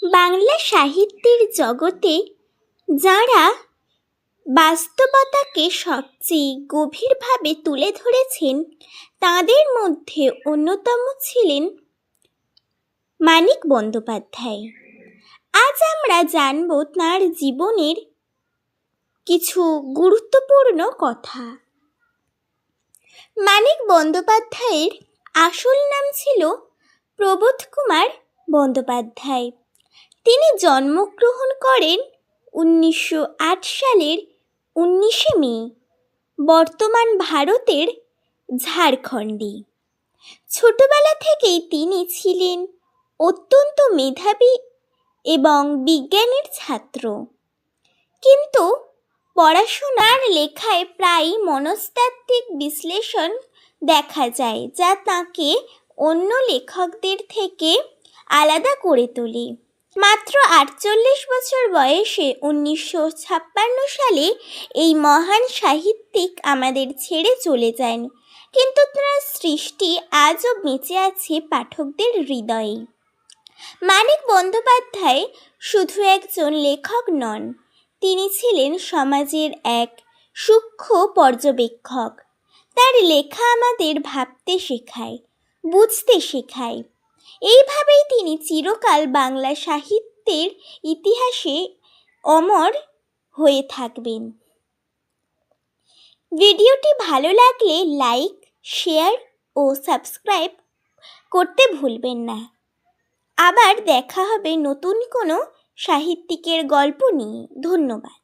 বাংলা সাহিত্যের জগতে যাঁরা বাস্তবতাকে সবচেয়ে গভীরভাবে তুলে ধরেছেন তাঁদের মধ্যে অন্যতম ছিলেন মানিক বন্দ্যোপাধ্যায়। আজ আমরা জানব তাঁর জীবনের কিছু গুরুত্বপূর্ণ কথা। মানিক বন্দ্যোপাধ্যায়ের আসল নাম ছিল প্রবোধ কুমার বন্দ্যোপাধ্যায়। তিনি জন্মগ্রহণ করেন 1908 সালের 19শে মে বর্তমান ভারতের ঝাড়খণ্ডে। ছোটবেলা থেকেই তিনি ছিলেন অত্যন্ত মেধাবী এবং বিজ্ঞানের ছাত্র, কিন্তু পড়াশোনার লেখায় প্রায়ই মনস্তাত্ত্বিক বিশ্লেষণ দেখা যায়, যা তাঁকে অন্য লেখকদের থেকে আলাদা করে তোলে। মাত্র 48 বছর বয়সে 1956 সালে এই মহান সাহিত্যিক আমাদের ছেড়ে চলে যান, কিন্তু তাঁর সৃষ্টি আজও বেঁচে আছে পাঠকদের হৃদয়ে। মানিক বন্দ্যোপাধ্যায় শুধু একজন লেখক নন, তিনি ছিলেন সমাজের এক সূক্ষ্ম পর্যবেক্ষক। তার লেখা আমাদের ভাবতে শেখায়, বুঝতে শেখায়। এইভাবেই তিনি চিরকাল বাংলা সাহিত্যের ইতিহাসে অমর হয়ে থাকবেন। ভিডিওটি ভালো লাগলে লাইক, শেয়ার ও সাবস্ক্রাইব করতে ভুলবেন না। আবার দেখা হবে নতুন কোনো সাহিত্যিকের গল্প নিয়ে। ধন্যবাদ।